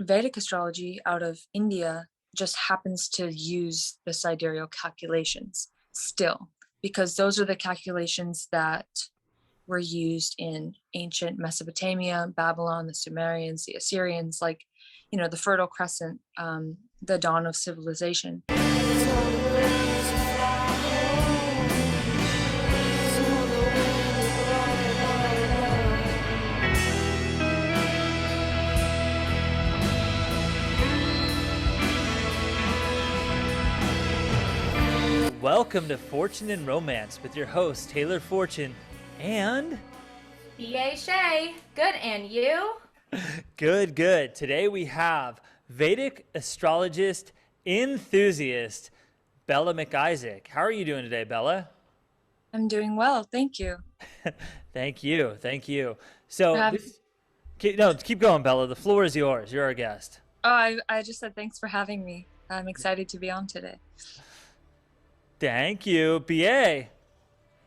Vedic astrology out of India just happens to use the sidereal calculations still, because those are the calculations that were used in ancient Mesopotamia, Babylon, the Sumerians, the Assyrians, like, the Fertile Crescent, the dawn of civilization. Welcome to Fortune and Romance with your host, Taylor Fortune, and... B.A. Shay. Good, and you? Good. Today we have Vedic astrologist enthusiast, Bella MacIsaac. How are you doing today, Bella? I'm doing well, thank you. Thank you. For So, having- keep going, Bella. The floor is yours. You're our guest. I just said thanks for having me. I'm excited to be on today. Thank you, BA.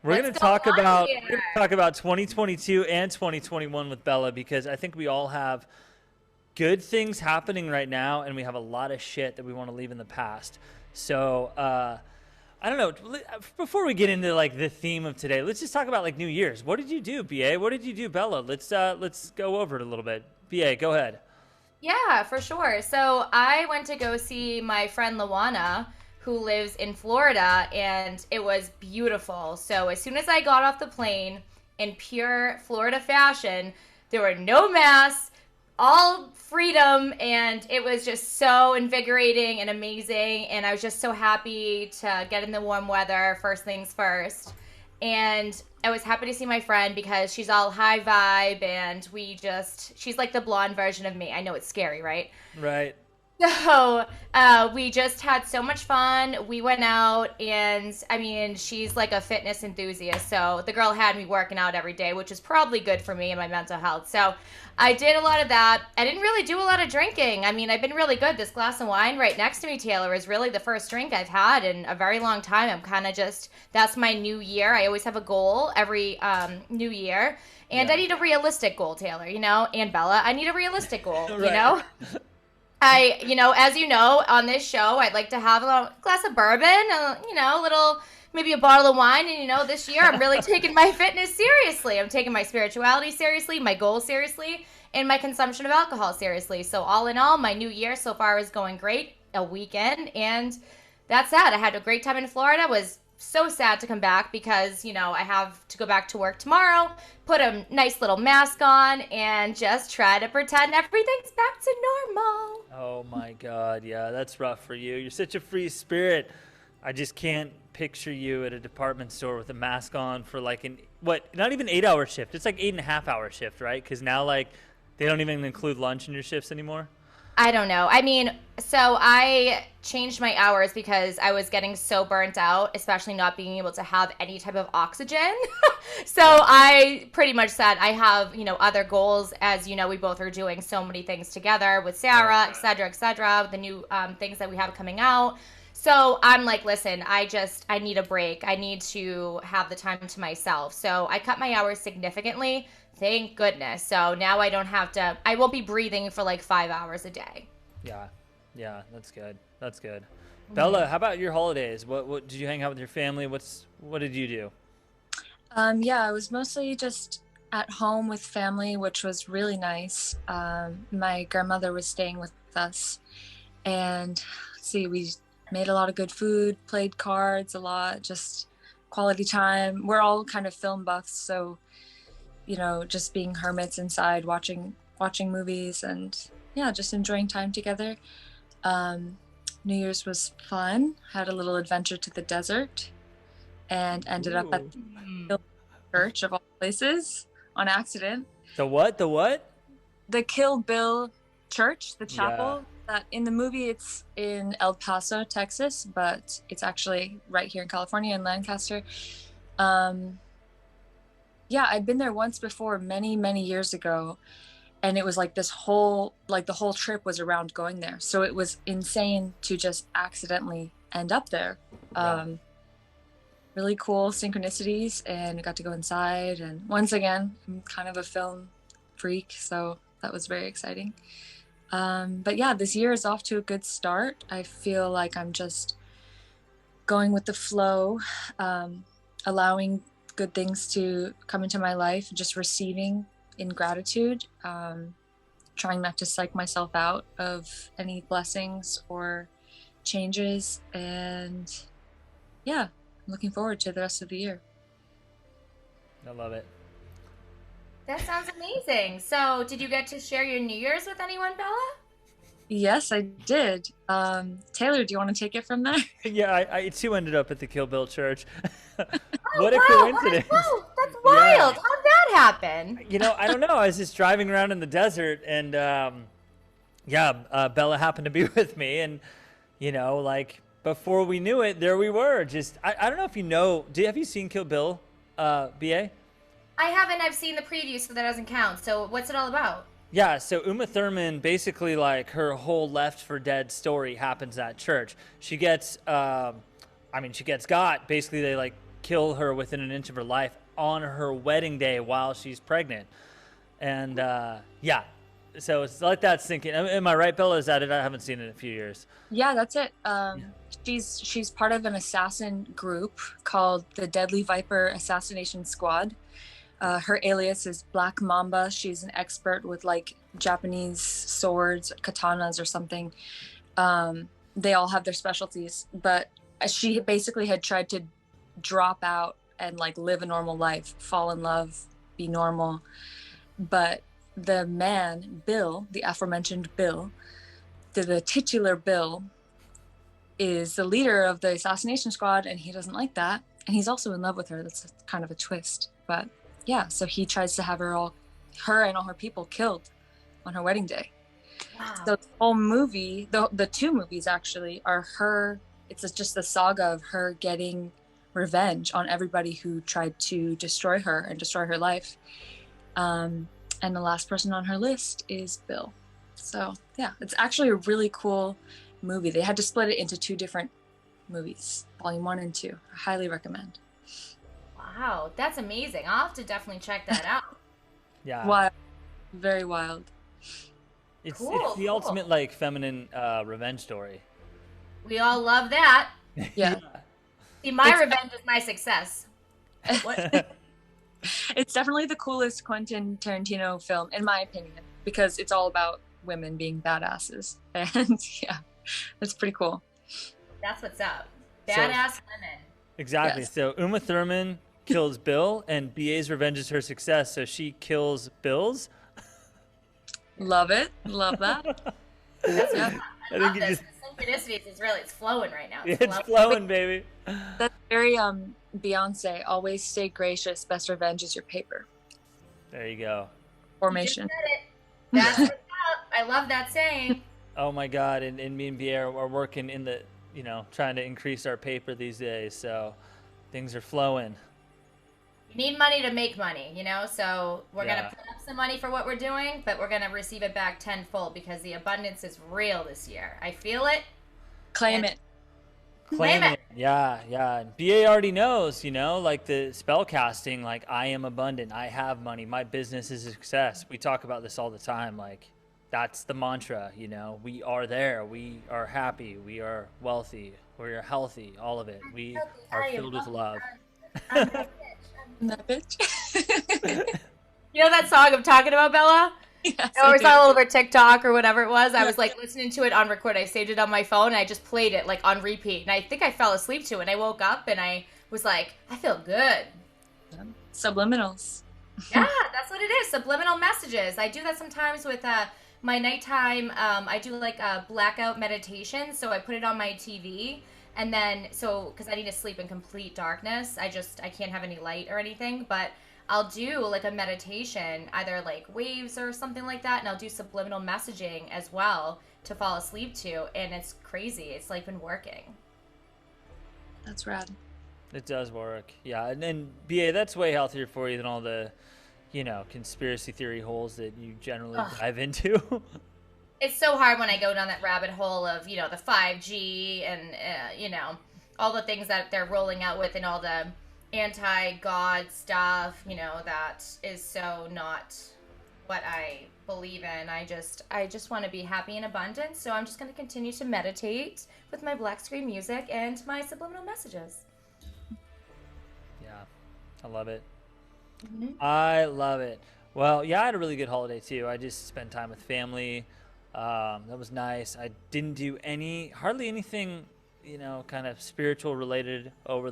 We're going to What's going on here? talk about 2022 and 2021 with Bella, because I think we all have good things happening right now, and we have a lot of shit that we want to leave in the past. So I don't know. Before we get into like the theme of today, let's just talk about like New Year's. What did you do, BA? What did you do, Bella? Let's go over it a little bit. BA, go ahead. Yeah, for sure. So I went to go see my friend Luana, who lives in Florida, and it was beautiful. So as soon as I got off the plane, in pure Florida fashion, there were no masks, all freedom, and it was just so invigorating and amazing. And I was just so happy to get in the warm weather, first things first. And I was happy to see my friend because she's all high vibe, and she's like the blonde version of me. I know it's scary, right? Right. So we just had so much fun. We went out, and I mean, she's like a fitness enthusiast. So the girl had me working out every day, which is probably good for me and my mental health. So I did a lot of that. I didn't really do a lot of drinking. I mean, I've been really good. This glass of wine right next to me, Taylor, is really the first drink I've had in a very long time. I'm kind of that's my new year. I always have a goal every new year. And Yeah. I need a realistic goal, Taylor, and Bella, I need a realistic goal, Right. as you know, on this show, I'd like to have a glass of bourbon, maybe a bottle of wine. And, this year I'm really taking my fitness seriously. I'm taking my spirituality seriously, my goals seriously, and my consumption of alcohol seriously. So all in all, my new year so far is going great, a weekend. And that's that. I had a great time in Florida. Was so sad to come back because, I have to go back to work tomorrow, put a nice little mask on, and just try to pretend everything's back to normal. Oh my God. Yeah, that's rough for you. You're such a free spirit. I just can't picture you at a department store with a mask on for like not even 8-hour shift. It's like 8.5-hour shift, right? Because now like they don't even include lunch in your shifts anymore. I don't know. I mean, so I changed my hours because I was getting so burnt out, especially not being able to have any type of oxygen. So I pretty much said I have, other goals. As you know, we both are doing so many things together with Sarah, et cetera, with the new things that we have coming out. So I'm like, listen, I need a break. I need to have the time to myself. So I cut my hours significantly. Thank goodness. So now I won't be breathing for like 5 hours a day. Yeah, that's good. Bella, how about your holidays? What did you hang out with your family? What did you do? Yeah, I was mostly just at home with family, which was really nice. My grandmother was staying with us, and we made a lot of good food, played cards a lot, just quality time. We're all kind of film buffs, so just being hermits inside, watching movies, and yeah, just enjoying time together. New Year's was fun. Had a little adventure to the desert, and ended up at the church of all places on accident. The what? The Kill Bill church, the Yeah. chapel. That in the movie it's in El Paso, Texas, but it's actually right here in California in Lancaster. Yeah, I'd been there once before, many, many years ago. And it was like the whole trip was around going there. So it was insane to just accidentally end up there. Yeah. Really cool synchronicities, and I got to go inside. And once again, I'm kind of a film freak, so that was very exciting. But yeah, this year is off to a good start. I feel like I'm just going with the flow, allowing good things to come into my life, just receiving in gratitude, trying not to psych myself out of any blessings or changes. And yeah, I'm looking forward to the rest of the year. I love it. That sounds amazing. So, did you get to share your New Year's with anyone, Bella? Yes, I did. Taylor, do you want to take it from there? Yeah, I too ended up at the Kill Bill church. Oh, What a wow, coincidence. That's Yeah. wild. How'd that happen? I don't know. I was just driving around in the desert, and Bella happened to be with me, and like before we knew it, there we were. Just I don't know if you know. Have you seen Kill Bill, BA? I haven't. I've seen the preview, so that doesn't count. So, what's it all about? Yeah, so Uma Thurman, basically, like, her whole Left for Dead story happens at church. She gets, she gets got. Basically, they, like, kill her within an inch of her life on her wedding day while she's pregnant. And, so it's like that sinking. Am I right, Bella? Is that it? I haven't seen it in a few years. Yeah, that's it. She's part of an assassin group called the Deadly Viper Assassination Squad. Her alias is Black Mamba. She's an expert with like Japanese swords, katanas or something. They all have their specialties, but she basically had tried to drop out and like live a normal life, fall in love, be normal. But the man, Bill, the aforementioned Bill, the titular Bill, is the leader of the assassination squad, and he doesn't like that. And he's also in love with her. That's kind of a twist, but yeah, so he tries to have her and all her people killed on her wedding day. Wow. So the whole movie, the two movies actually, are her. It's just the saga of her getting revenge on everybody who tried to destroy her and destroy her life. And the last person on her list is Bill. So yeah, it's actually a really cool movie. They had to split it into two different movies, volume 1 and 2. I highly recommend. Wow, that's amazing. I'll have to definitely check that out. Yeah. Wild. Very wild. It's Cool, the ultimate, like, feminine revenge story. We all love that. Yeah. See, my revenge is my success. What? It's definitely the coolest Quentin Tarantino film, in my opinion, because it's all about women being badasses. And yeah, it's pretty cool. That's what's up. Badass women. Exactly. Yes. So Uma Thurman kills Bill, and BA's revenge is her success, so she kills Bill's. Love it. Love that. That's Yeah. fun. I I love think you this. The synchronicities is really, it's flowing right now. It's flowing, baby. That's very Beyonce. Always stay gracious. Best revenge is your paper. There you go. Formation. You just said it. That's what's up. I love that saying. Oh my God, and me and BA are working in the, trying to increase our paper these days, so things are flowing. You need money to make money, so we're Yeah. going to put up some money for what we're doing, but we're going to receive it back tenfold because the abundance is real this year. I feel it. Claim it. Claim it. Yeah. And BA already knows, like the spell casting, like, I am abundant, I have money, my business is a success. We talk about this all the time, like, that's the mantra, we are there, we are happy, we are wealthy, we are healthy, all of it. We are filled with love. I'm that bitch. That bitch. You know that song I'm talking about, Bella? Yes, I always do. saw all over TikTok or whatever it was. I was like listening to it on record. I saved it on my phone and I just played it like on repeat. And I think I fell asleep to it. And I woke up and I was like, I feel good. Subliminals. Yeah, that's what it is. Subliminal messages. I do that sometimes with my nighttime. I do like a blackout meditation. So I put it on my TV. And then, because I need to sleep in complete darkness, I can't have any light or anything, but I'll do like a meditation, either like waves or something like that, and I'll do subliminal messaging as well to fall asleep to, and it's crazy. It's like been working. That's rad. It does work. Yeah, and BA, that's way healthier for you than all the, conspiracy theory holes that you generally dive into. It's so hard when I go down that rabbit hole of, the 5G and, all the things that they're rolling out with and all the anti-God stuff, that is so not what I believe in. I just want to be happy and abundant. So I'm just going to continue to meditate with my black screen music and my subliminal messages. Yeah, I love it. Mm-hmm. I love it. Well, yeah, I had a really good holiday too. I just spent time with family. That was nice. I didn't do hardly anything, kind of spiritual related over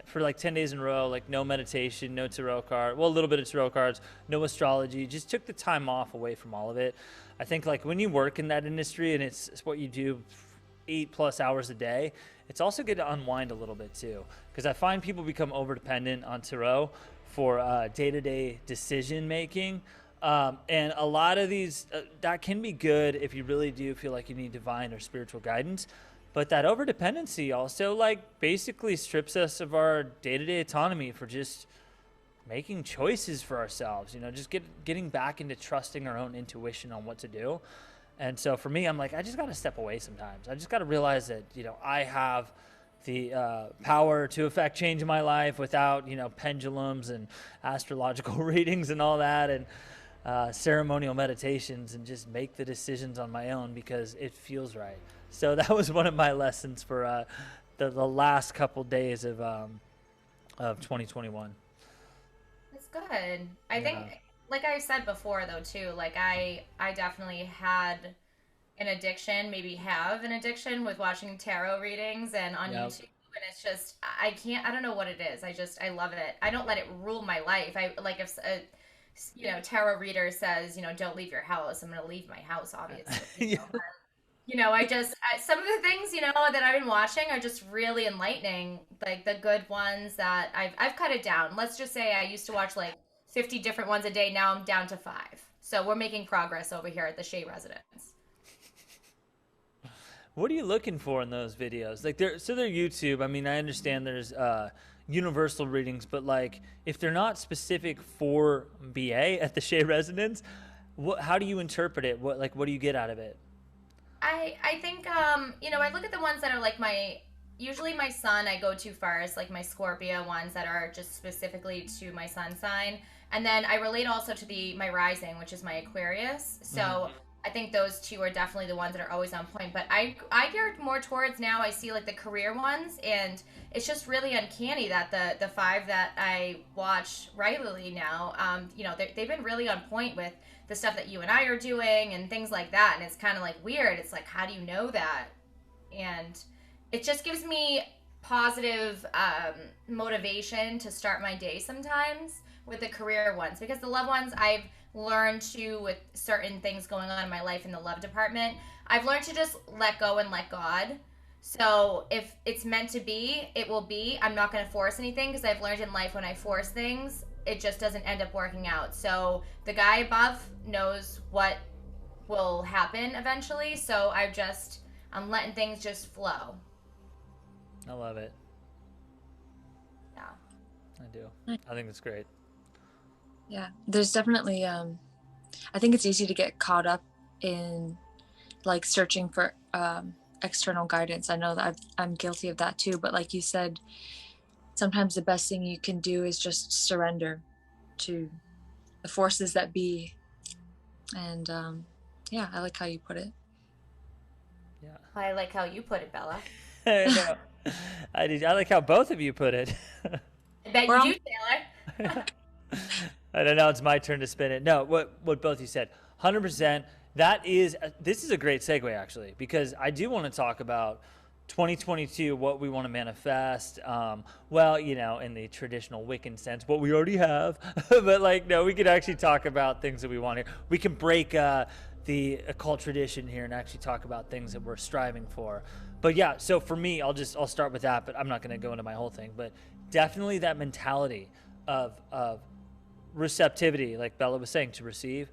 for like 10 days in a row, like no meditation, no tarot card, well, a little bit of tarot cards, no astrology, just took the time off away from all of it. I think like when you work in that industry and it's what you do 8+ hours a day, it's also good to unwind a little bit too. Because I find people become over dependent on tarot for day-to-day decision making. And a lot of these, that can be good if you really do feel like you need divine or spiritual guidance. But that over-dependency also like basically strips us of our day-to-day autonomy for just making choices for ourselves, just getting back into trusting our own intuition on what to do. And so for me, I'm like, I just got to step away sometimes. I just got to realize that, I have the power to affect change in my life without, pendulums and astrological readings and all that, and ceremonial meditations, and just make the decisions on my own because it feels right. So that was one of my lessons for the last couple days of 2021. That's good. I think, like I said before, though, too, like I definitely had an addiction, maybe have an addiction with watching tarot readings and on YouTube. And it's just, I don't know what it is. I love it. I don't let it rule my life. I like if a, tarot reader says, don't leave your house, I'm going to leave my house, obviously. Some of the things, that I've been watching are just really enlightening. Like the good ones that I've cut it down. Let's just say I used to watch like 50 different ones a day. Now I'm down to 5. So we're making progress over here at the Shea residence. What are you looking for in those videos? Like they're YouTube. I mean, I understand there's universal readings, but like if they're not specific for BA at the Shea residence, how do you interpret it? What do you get out of it? I think, I look at the ones that are like usually my sun I go to first, like my Scorpio ones that are just specifically to my sun sign. And then I relate also to my rising, which is my Aquarius. So I think those two are definitely the ones that are always on point. But I gear more towards now, I see like the career ones, and it's just really uncanny that the 5 that I watch regularly now, they've been really on point with the stuff that you and I are doing and things like that. And it's kind of like weird. It's like, how do you know that? And it just gives me positive motivation to start my day sometimes with the career ones, because the love ones I've learned to, with certain things going on in my life in the love department, I've learned to just let go and let God. So if it's meant to be, it will be. I'm not going to force anything, because I've learned in life when I force things, it just doesn't end up working out. So the guy above knows what will happen eventually. So I'm letting things just flow. I love it. Yeah. I do. I think it's great. Yeah, there's definitely, I think it's easy to get caught up in like searching for external guidance. I know that I'm guilty of that too, but like you said, sometimes the best thing you can do is just surrender to the forces that be. And I like how you put it. Yeah. I like how you put it, Bella. I know. I like how both of you put it. I bet you do, Taylor. I don't know. It's my turn to spin it. No, what both you said, 100%. This is a great segue actually, because I do want to talk about 2022, what we want to manifest. In the traditional Wiccan sense, what we already have. But we could actually talk about things that we want here. We can break the occult tradition here and actually talk about things that we're striving for. But yeah, so for me, I'll start with that, but I'm not going to go into my whole thing. But definitely that mentality of receptivity, like Bella was saying, to receive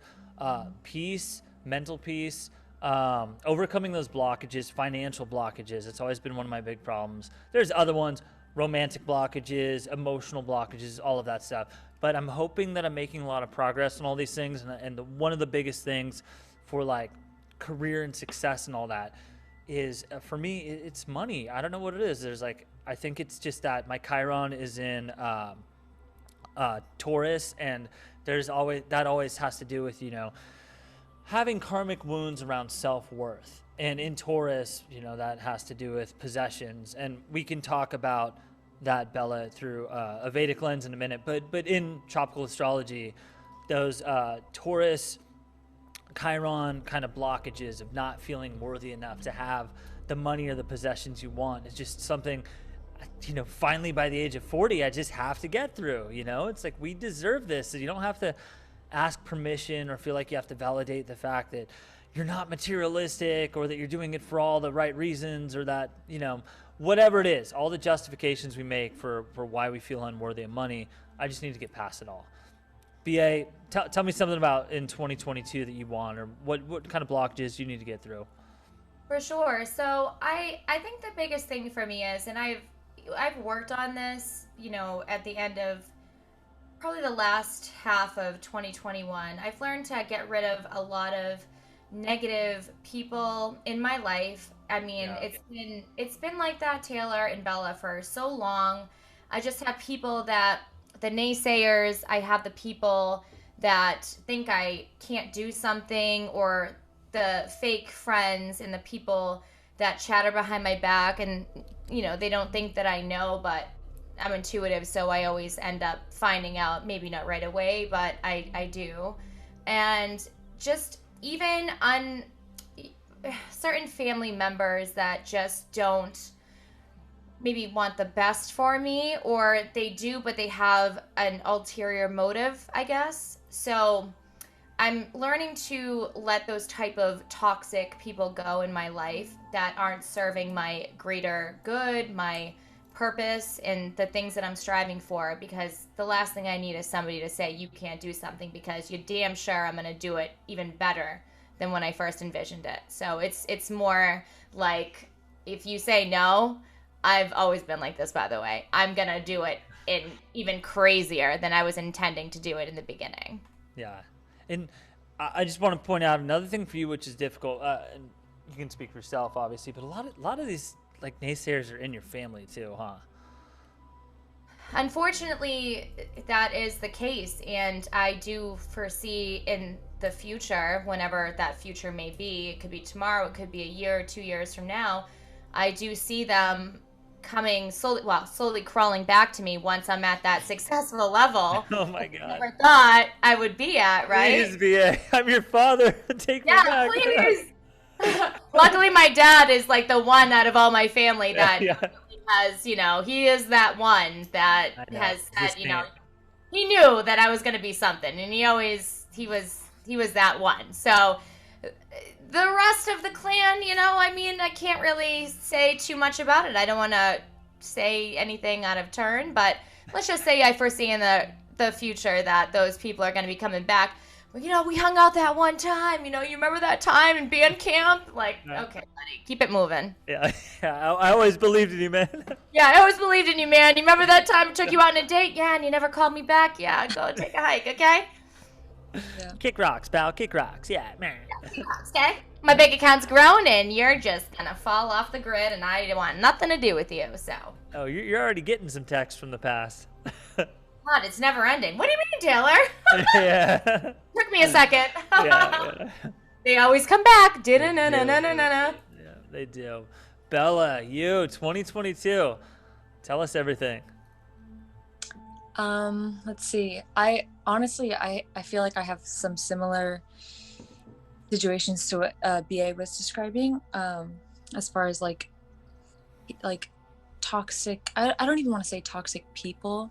peace, mental peace, overcoming those blockages, financial blockages. It's always been one of my big problems. There's other ones, romantic blockages, emotional blockages, all of that stuff. But I'm hoping that I'm making a lot of progress on all these things. And one of the biggest things for like career and success and all that is, for me, it's money. I don't know what it is. I think it's just that my Chiron is in Taurus, and that always has to do with, having karmic wounds around self-worth. And in Taurus, that has to do with possessions. And we can talk about that, Bella, through a Vedic lens in a minute. But in tropical astrology, those Taurus Chiron kind of blockages of not feeling worthy enough to have the money or the possessions you want is just something, finally by the age of 40, I just have to get through. It's like, we deserve this. So you don't have to ask permission or feel like you have to validate the fact that you're not materialistic or that you're doing it for all the right reasons, or that, whatever it is, all the justifications we make for why we feel unworthy of money. I just need to get past it all. BA, tell me something about in 2022 that you want, or what kind of blockages you need to get through. For sure. So I think the biggest thing for me is, and I've worked on this, at the end of probably the last half of 2021, I've learned to get rid of a lot of negative people in my life. I mean, yeah. It's been like that, Taylor and Bella, for so long. I just have people that, the naysayers, I have the people that think I can't do something, or the fake friends and the people that chatter behind my back, and they don't think that I know, but I'm intuitive, so I always end up finding out, maybe not right away, but I do. And just even on certain family members that just don't maybe want the best for me, or they do, but they have an ulterior motive, I guess. So I'm learning to let those type of toxic people go in my life that aren't serving my greater good, my purpose, and the things that I'm striving for, because the last thing I need is somebody to say you can't do something, because you're damn sure I'm going to do it even better than when I first envisioned it. So it's more like, if you say no, I've always been like this, by the way, I'm going to do it in even crazier than I was intending to do it in the beginning. Yeah. And I just want to point out another thing for you, which is difficult. And you can speak for yourself, obviously, but a lot of these like naysayers are in your family too, huh? Unfortunately, that is the case, and I do foresee in the future, whenever that future may be, it could be tomorrow, it could be a year or 2 years from now, I do see them coming slowly crawling back to me once I'm at that successful level. Oh my God. I never thought I would be at, right? Please, BA. I'm your father. Take me back. Please. Luckily, my dad is like the one out of all my family that has, he is that one that has said, he knew that I was going to be something, and he was that one. So the rest of the clan, I can't really say too much about it. I don't want to say anything out of turn, but let's just say I foresee in the future that those people are going to be coming back. Well, we hung out that one time, you remember that time in band camp? Like, okay, buddy, keep it moving. Yeah, I always believed in you, man. Yeah, I always believed in you, man. You remember that time I took you out on a date? Yeah, and you never called me back? Yeah, go take a hike, okay? Yeah. Kick rocks, pal. Kick rocks. Yeah, man. Yeah, kick rocks, okay? My bank account's grown, and you're just going to fall off the grid, and I want nothing to do with you, so. Oh, you're already getting some texts from the past. God, it's never ending. What do you mean, Taylor? Yeah. Took me a second. Yeah. They always come back. Yeah, they do. Bella, you, 2022. Tell us everything. Let's see. I honestly feel like I have some similar situations to what BA was describing. As far as like toxic. I don't even want to say toxic people,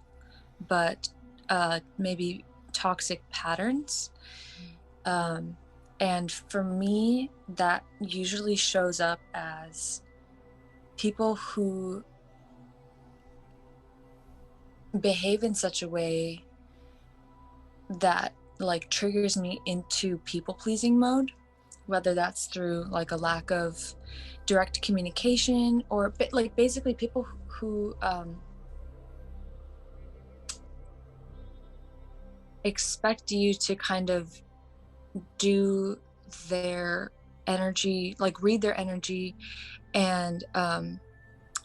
but maybe toxic patterns. And for me, that usually shows up as people who behave in such a way that like triggers me into people-pleasing mode, whether that's through like a lack of direct communication, or like basically people who expect you to kind of do their energy, like read their energy and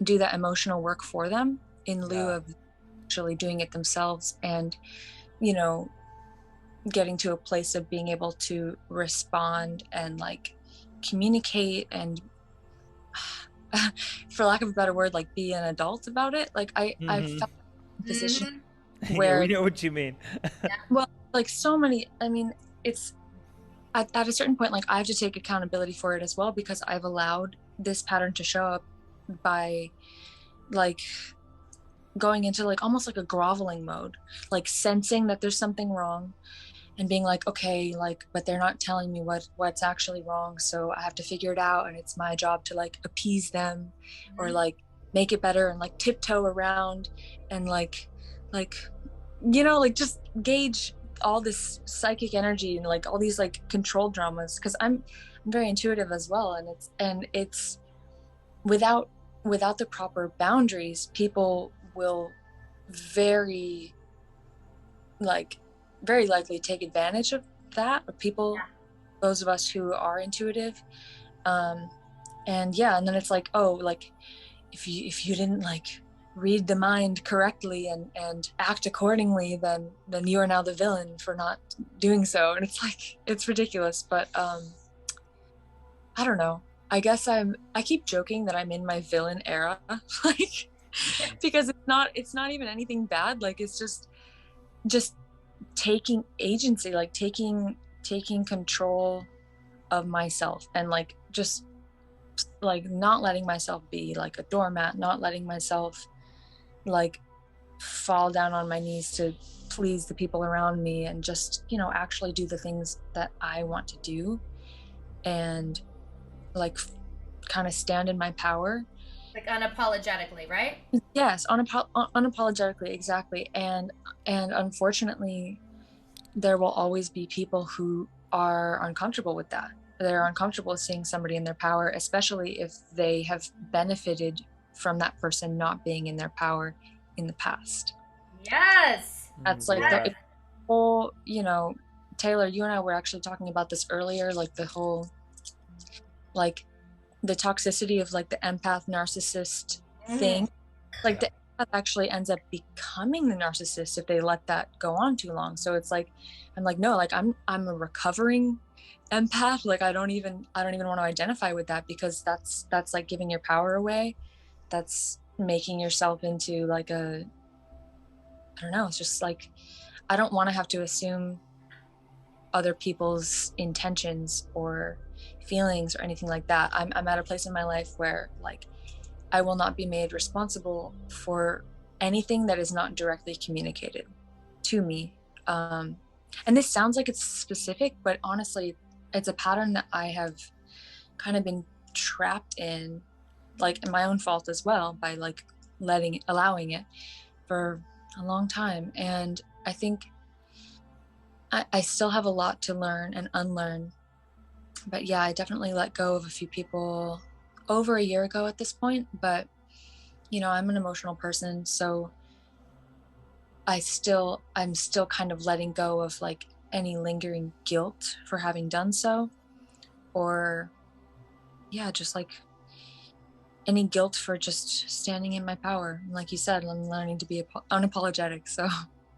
do that emotional work for them in lieu of actually doing it themselves. And getting to a place of being able to respond and like communicate and for lack of a better word, like be an adult about it. Like I've felt in a position Yeah, where we know what you mean. well, like so many, I mean, it's at a certain point, like I have to take accountability for it as well, because I've allowed this pattern to show up by like going into like almost like a groveling mode, like sensing that there's something wrong and being like, okay, like, but they're not telling me what's actually wrong, so I have to figure it out, and it's my job to like appease them or like make it better and like tiptoe around and like you know, like just gauge all this psychic energy and like all these like control dramas, because I'm very intuitive as well, and it's without the proper boundaries, people will very likely take advantage of that, of people, those of us who are intuitive, and then it's like, oh, like if you didn't like read the mind correctly and act accordingly, then you are now the villain for not doing so. And it's like, it's ridiculous. But I don't know, I guess I keep joking that I'm in my villain era, like, because it's not even anything bad, like it's just taking agency, like taking control of myself, and like just like not letting myself be like a doormat, not letting myself like fall down on my knees to please the people around me, and just, you know, actually do the things that I want to do, and like kind of stand in my power, like unapologetically, right? Yes, unapologetically, exactly. And unfortunately, there will always be people who are uncomfortable with that. They're uncomfortable seeing somebody in their power, especially if they have benefited from that person not being in their power in the past. Yes. That's like the whole, you know, Taylor, you and I were actually talking about this earlier, like the whole, like the toxicity of like the empath narcissist thing. Like the empath actually ends up becoming the narcissist if they let that go on too long. So it's like, I'm like, no, like I'm a recovering empath. Like I don't even want to identify with that, because that's like giving your power away. That's making yourself into like a, I don't know, it's just like, I don't want to have to assume other people's intentions or feelings or anything like that. I'm at a place in my life where like I will not be made responsible for anything that is not directly communicated to me. And this sounds like it's specific, but honestly, it's a pattern that I have kind of been trapped in, like in my own fault as well, by like allowing it for a long time. And I think I still have a lot to learn and unlearn. But yeah, I definitely let go of a few people over a year ago at this point. But, you know, I'm an emotional person, so I'm still kind of letting go of like any lingering guilt for having done so, or yeah, just like any guilt for just standing in my power. And like you said, I'm learning to be unapologetic. So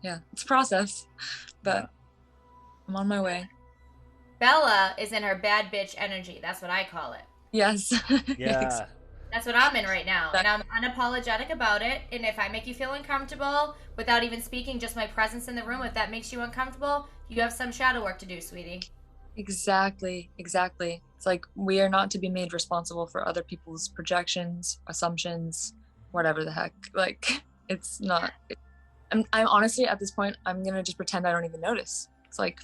yeah, it's a process, but I'm on my way. Bella is in her bad bitch energy. That's what I call it. Yes. Yeah. That's what I'm in right now. And I'm unapologetic about it. And if I make you feel uncomfortable without even speaking, just my presence in the room, if that makes you uncomfortable, you have some shadow work to do, sweetie. Exactly. It's like we are not to be made responsible for other people's projections, assumptions, whatever the heck. Like it's not. I'm honestly at this point, I'm gonna just pretend I don't even notice. It's like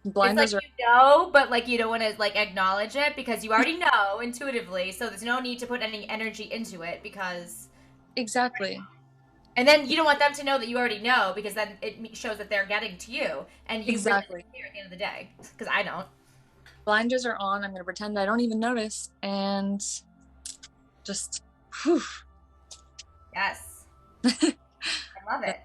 blinders it's like you know, but like you don't want to like acknowledge it because you already know intuitively. So there's no need to put any energy into it because exactly. And then you don't want them to know that you already know, because then it shows that they're getting to you, and you exactly really care at the end of the day. Because I don't. Blinders are on. I'm gonna pretend I don't even notice, and just, whew. Yes, I love it.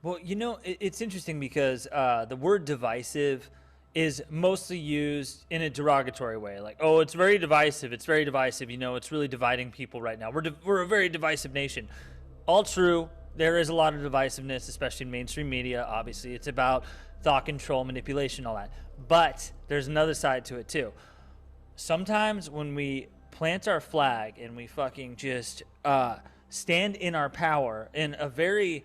Well, you know, it's interesting because the word divisive is mostly used in a derogatory way. Like, oh, it's very divisive. It's very divisive. You know, it's really dividing people right now. We're a very divisive nation. All true. there is a lot of divisiveness, especially in mainstream media. Obviously, it's about thought control, manipulation, all that. But there's another side to it too. Sometimes when we plant our flag and we fucking just stand in our power in a very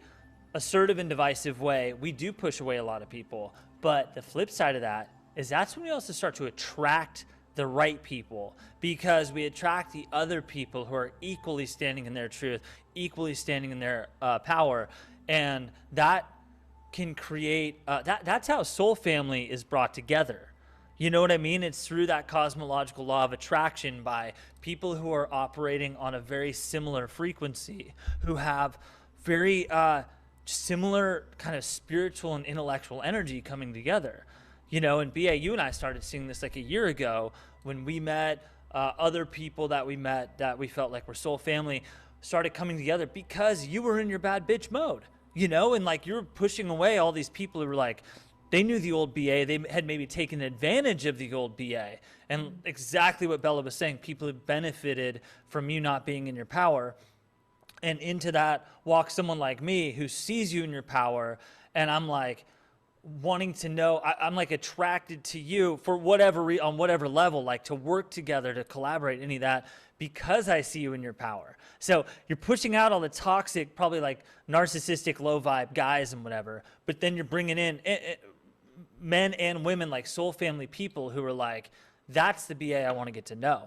assertive and divisive way, we do push away a lot of people. But the flip side of that is that's when we also start to attract the right people, because we attract the other people who are equally standing in their truth, equally standing in their power. And that can create that's how soul family is brought together. You know what I mean? It's through that cosmological law of attraction by people who are operating on a very similar frequency, who have very similar kind of spiritual and intellectual energy coming together. You know, and BA, you and I started seeing this like a year ago when we met other people that we met that we felt like were soul family started coming together because you were in your bad bitch mode, you know, and like you were pushing away all these people who were like, they knew the old BA, they had maybe taken advantage of the old BA. And exactly what Bella was saying, people have benefited from you not being in your power. And into that walks someone like me who sees you in your power, and I'm like wanting to know, I'm like attracted to you for whatever on whatever level, like to work together, to collaborate, any of that, because I see you in your power. So you're pushing out all the toxic, probably like narcissistic, low vibe guys and whatever, but then you're bringing in men and women, like soul family people who are like, that's the BA I want to get to know.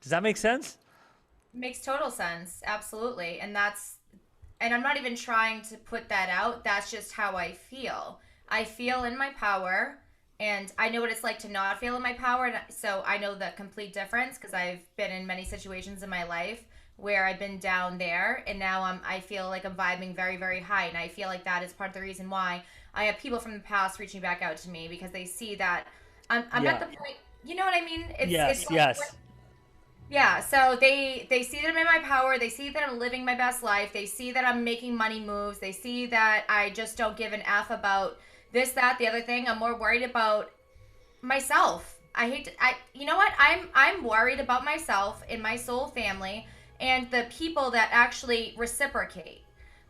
Does that make sense? Makes total sense. Absolutely. And I'm not even trying to put that out. That's just how I feel. I feel in my power, and I know what it's like to not feel in my power. So I know the complete difference because I've been in many situations in my life where I've been down there, and now I feel like I'm vibing very, very high. And I feel like that is part of the reason why I have people from the past reaching back out to me, because they see that I'm at the point, you know what I mean? Yes. Yeah, so they see that I'm in my power, they see that I'm living my best life, they see that I'm making money moves, they see that I just don't give an F about this, that, the other thing. I'm more worried about myself. You know what? I'm worried about myself and my soul family and the people that actually reciprocate.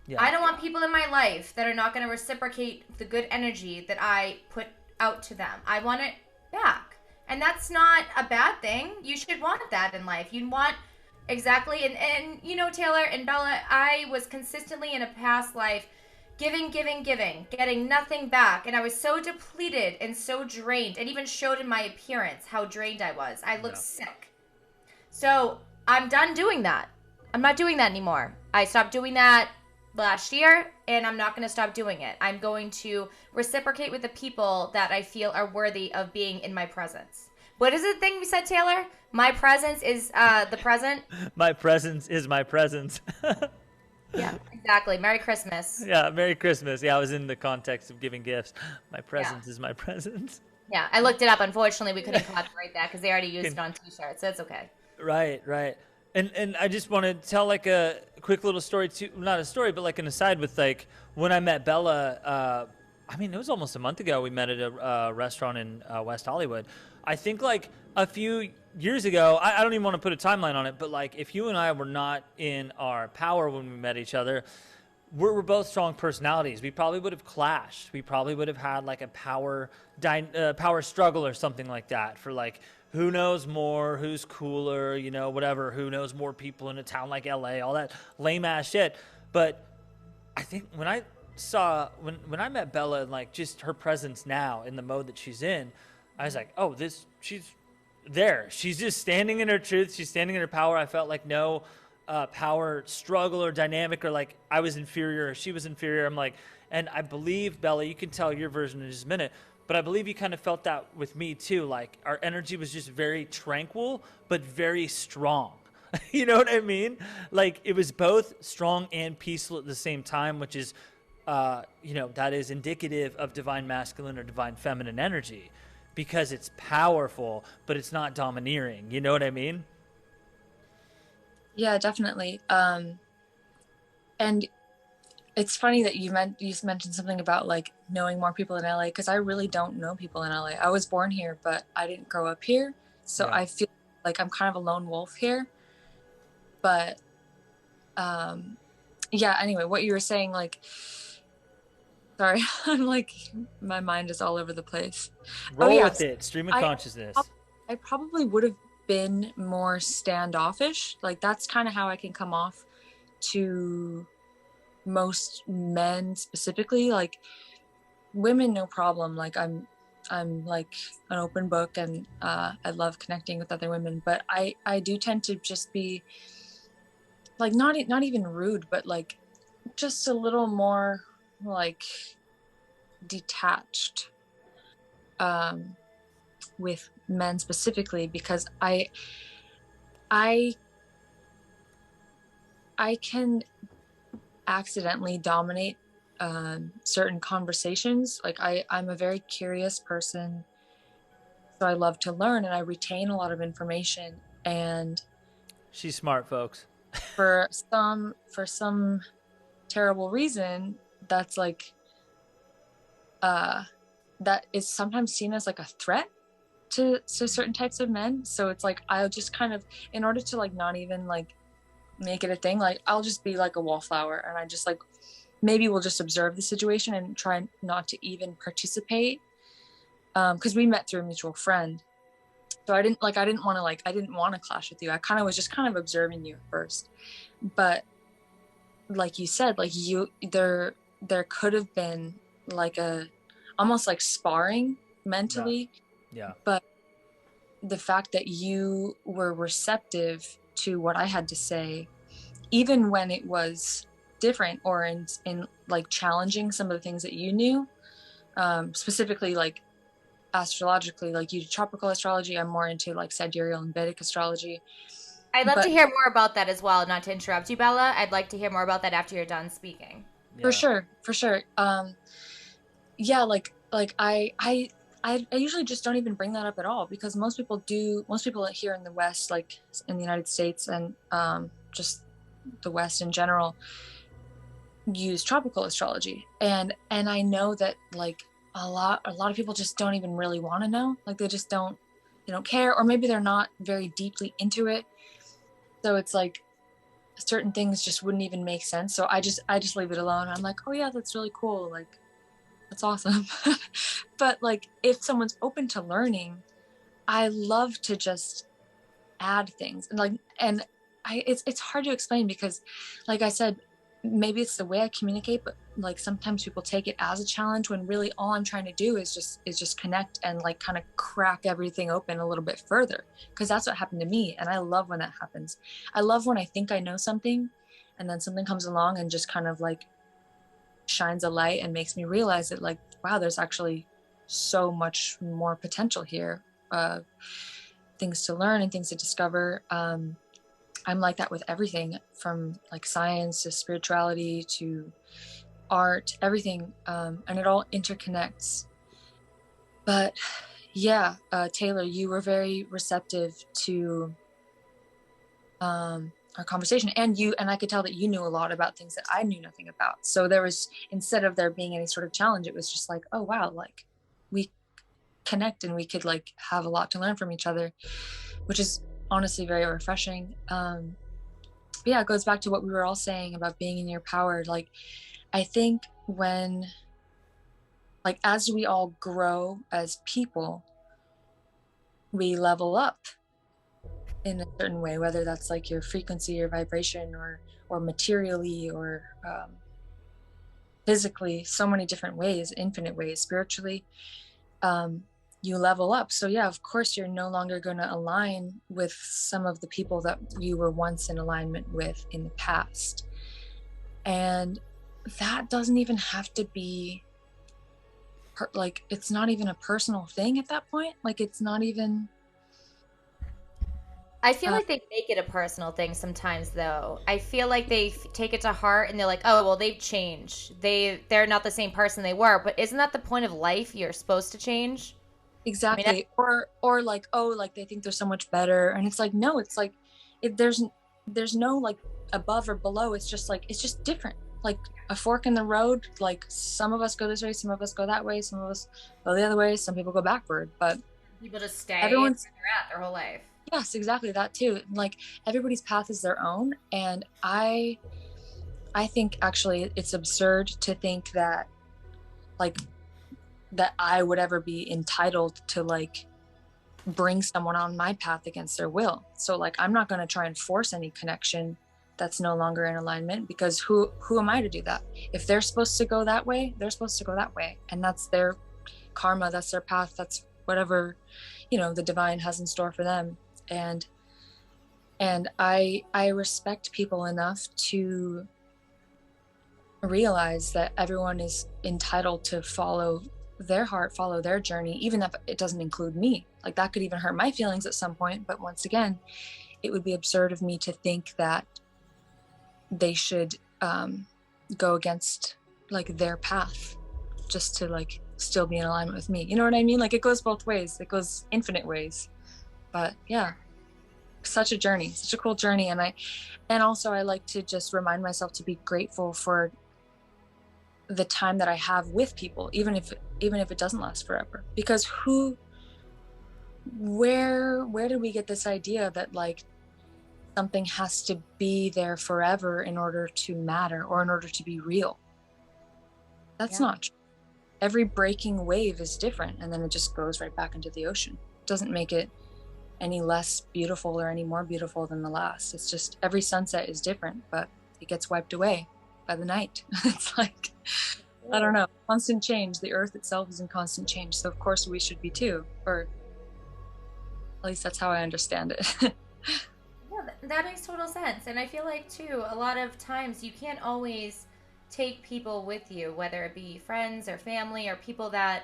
Yeah. I don't want people in my life that are not going to reciprocate the good energy that I put out to them. I want it back. And that's not a bad thing. You should want that in life. You want exactly. And you know, Taylor and Bella, I was consistently in a past life giving, getting nothing back. And I was so depleted and so drained. It even showed in my appearance how drained I was. I looked sick. So I'm done doing that. I'm not doing that anymore. I stopped doing that last year, and I'm not going to stop doing it. I'm going to reciprocate with the people that I feel are worthy of being in my presence. What is the thing we said, Taylor? My presence is the present. My presence is my presence. Yeah, exactly. Merry Christmas. Yeah, Merry Christmas. Yeah, I was in the context of giving gifts. My presence is my presence. Yeah, I looked it up. Unfortunately, we couldn't copyright that because they already used it on T-shirts, so it's okay. Right. And I just want to tell like a quick little story too, not a story, but like an aside with like when I met Bella, I mean, it was almost a month ago. We met at a restaurant in West Hollywood. I think like a few years ago, I don't even want to put a timeline on it, but like if you and I were not in our power when we met each other, we're both strong personalities. We probably would have clashed. We probably would have had like a power struggle or something like that for like, who knows more, who's cooler, you know, whatever, who knows more people in a town like LA, all that lame ass shit. But I think when I met Bella and like just her presence now in the mode that she's in, I was like, oh, she's there. She's just standing in her truth. She's standing in her power. I felt like no power struggle or dynamic or like I was inferior or she was inferior. I'm like, and I believe, Bella, you can tell your version in just a minute, but I believe you kind of felt that with me too. Like our energy was just very tranquil, but very strong. You know what I mean? Like it was both strong and peaceful at the same time, which is, you know, that is indicative of divine masculine or divine feminine energy because it's powerful, but it's not domineering. You know what I mean? Yeah, definitely. And it's funny that you mentioned something about like knowing more people in LA, because I really don't know people in LA. I was born here, but I didn't grow up here. So yeah. I feel like I'm kind of a lone wolf here. But yeah, anyway, what you were saying, like, sorry, I'm like, my mind is all over the place. Oh Roll with yes, it. Stream of I consciousness. I probably would have been more standoffish. Like that's kind of how I can come off to most men specifically. Like women, no problem. Like I'm like an open book, and I love connecting with other women. But I do tend to just be like not even rude, but like just a little more like detached um, with men specifically, because I I can accidentally dominate certain conversations. Like I'm a very curious person, so I love to learn and I retain a lot of information. And She's smart, folks. for some terrible reason, that's like that is sometimes seen as like a threat to certain types of men. So it's like I'll just kind of, in order to like not even like make it a thing, like I'll just be like a wallflower, and I just like maybe we'll just observe the situation and try not to even participate, because we met through a mutual friend. So I didn't want to clash with you. I kind of was just kind of observing you at first. But like you said, like there could have been like a almost like sparring mentally. Yeah. But the fact that you were receptive to what I had to say, even when it was different or in like challenging some of the things that you knew, specifically like astrologically, like you do tropical astrology. I'm more into like sidereal and Vedic astrology. I'd love to But hear more about that as well. Not to interrupt you, Bella. I'd like to hear more about that after you're done speaking. for sure. Yeah, like I usually just don't even bring that up at all, because most people here in the West, like in the United States and just the West in general, use tropical astrology. And I know that like a lot of people just don't even really want to know. Like they don't care, or maybe they're not very deeply into it. So it's like certain things just wouldn't even make sense. So I just leave it alone. I'm like, oh yeah, that's really cool. Like that's awesome. But like if someone's open to learning, I love to just add things. And it's hard to explain, because like I said, maybe it's the way I communicate, but like sometimes people take it as a challenge, when really all I'm trying to do is just connect and like kind of crack everything open a little bit further, because that's what happened to me. And I love when that happens. I love when I think I know something and then something comes along and just kind of like shines a light and makes me realize that like, wow, there's actually so much more potential here, things to learn and things to discover. I'm like that with everything, from like science to spirituality to art, everything, and it all interconnects. But yeah, Taylor, you were very receptive to our conversation, and I could tell that you knew a lot about things that I knew nothing about. So there was, instead of there being any sort of challenge, it was just like, oh wow, like we connect and we could like have a lot to learn from each other, which is honestly very refreshing. But yeah, it goes back to what we were all saying about being in your power. Like I think when, like, as we all grow as people, we level up in a certain way, whether that's like your frequency or vibration, or materially, or physically, so many different ways, infinite ways, spiritually. You level up. So yeah, of course you're no longer going to align with some of the people that you were once in alignment with in the past. And that doesn't even have to be like, it's not even a personal thing at that point. Like it's not even, I feel like they make it a personal thing sometimes, though. I feel like they take it to heart and they're like, "Oh, well, they've changed. They're not the same person they were." But isn't that the point of life? You're supposed to change. exactly. I mean, or like, oh, like they think they're so much better, and it's like, no, it's like there's no like above or below. It's just like, it's just different, like a fork in the road. Like some of us go this way, some of us go that way, some of us go the other way, some people go backward, but people just stay everyone's, where they're at their whole life. yes, exactly, that too. Like everybody's path is their own. And I I think actually it's absurd to think that like that I would ever be entitled to like bring someone on my path against their will. So like I'm not going to try and force any connection that's no longer in alignment, because who am I to do that? If they're supposed to go that way, they're supposed to go that way, and that's their karma, that's their path, that's whatever, you know, the divine has in store for them. And I respect people enough to realize that everyone is entitled to follow their heart, follow their journey, even if it doesn't include me. Like that could even hurt my feelings at some point. But once again, it would be absurd of me to think that they should go against like their path just to like still be in alignment with me. You know what I mean? Like it goes both ways. It goes infinite ways. But yeah, such a journey, such a cool journey. And also I like to just remind myself to be grateful for the time that I have with people, even if it doesn't last forever. Because where did we get this idea that like something has to be there forever in order to matter or in order to be real? That's not true. Every breaking wave is different, and then it just goes right back into the ocean. It doesn't make it any less beautiful or any more beautiful than the last. It's just every sunset is different, but it gets wiped away by the night. It's like, I don't know, constant change. The earth itself is in constant change, so of course we should be too, or at least that's how I understand it. Yeah, that makes total sense. And I feel like too, a lot of times you can't always take people with you, whether it be friends or family or people that,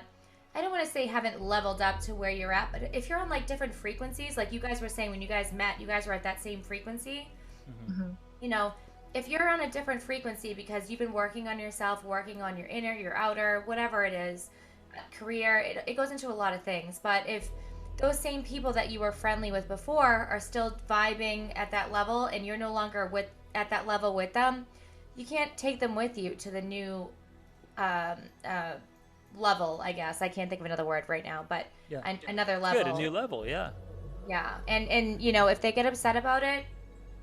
I don't want to say haven't leveled up to where you're at, but if you're on like different frequencies, like you guys were saying when you guys met, you guys were at that same frequency. Mm-hmm. You know, if you're on a different frequency because you've been working on yourself, working on your inner, your outer, whatever it is, career, it goes into a lot of things. But if those same people that you were friendly with before are still vibing at that level and you're no longer at that level with them, you can't take them with you to the new level, I guess. I can't think of another word right now, but another level. Good, a new level, yeah. Yeah, and you know, if they get upset about it,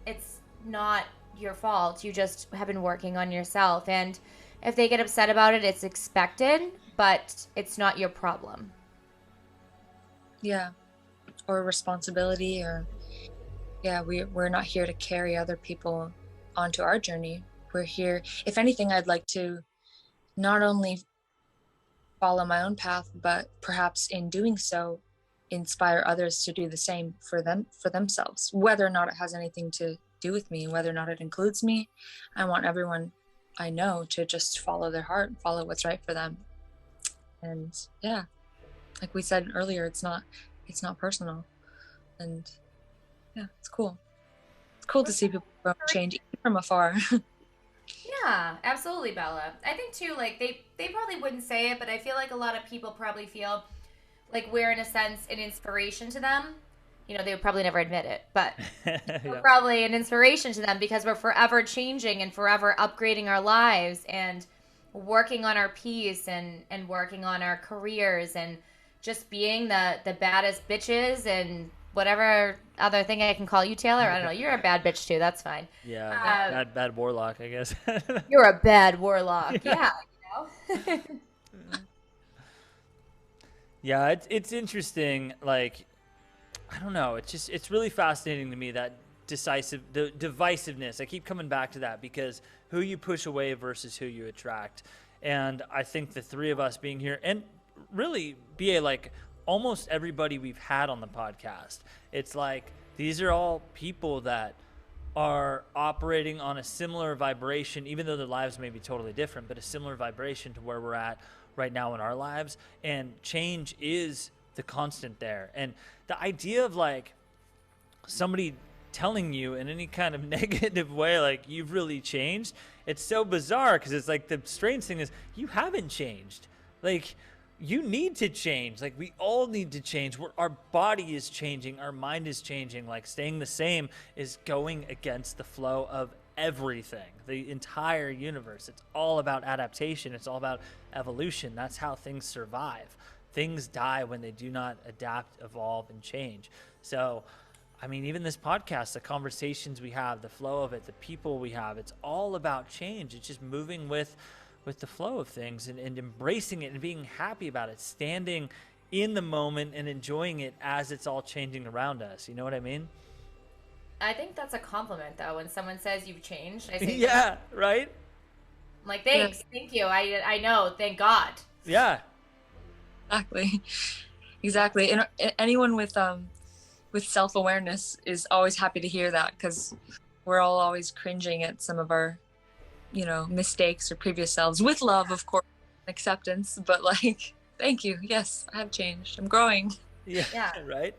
it's not your fault. You just have been working on yourself, and if they get upset about it, it's expected, but it's not your problem. Yeah, or responsibility, or we're not here to carry other people onto our journey. We're here, if anything, I'd like to not only follow my own path, but perhaps in doing so inspire others to do the same for themselves, whether or not it has anything to do with me, whether or not it includes me. I want everyone I know to just follow their heart, follow what's right for them. And yeah, like we said earlier, it's not personal. And yeah, it's cool. It's cool to see people change even from afar. Yeah, absolutely, Bella. I think too, like they probably wouldn't say it, but I feel like a lot of people probably feel like we're in a sense an inspiration to them. You know, they would probably never admit it, but we're probably an inspiration to them because we're forever changing and forever upgrading our lives and working on our peace and working on our careers and just being the baddest bitches and whatever other thing I can call you, Taylor. I don't know. You're a bad bitch too. That's fine. Yeah, bad warlock, I guess. You're a bad warlock. Yeah, you know. Yeah, it's interesting. Like, I don't know. It's really fascinating to me, that the divisiveness. I keep coming back to that because who you push away versus who you attract. And I think the three of us being here, and really BA, like almost everybody we've had on the podcast, it's like these are all people that are operating on a similar vibration, even though their lives may be totally different, but a similar vibration to where we're at right now in our lives. And change is the constant there. And the idea of like somebody telling you in any kind of negative way, like you've really changed, it's so bizarre, because it's like the strange thing is you haven't changed. Like, you need to change. Like, we all need to change. Our body is changing. Our mind is changing. Like, staying the same is going against the flow of everything, the entire universe. It's all about adaptation. It's all about evolution. That's how things survive. Things die when they do not adapt, evolve, and change. So I mean, even this podcast, the conversations we have, the flow of it, the people we have, it's all about change. It's just moving with the flow of things and embracing it and being happy about it, standing in the moment and enjoying it as it's all changing around us. You know what I mean? I think that's a compliment, though. When someone says you've changed, I say, yeah, right? I'm like, thanks, thank you. I know, thank God. Yeah. Exactly. And anyone with self-awareness is always happy to hear that, because we're all always cringing at some of our, mistakes or previous selves, with love, of course, acceptance, but like, thank you. Yes, I have changed. I'm growing. Yeah. Right.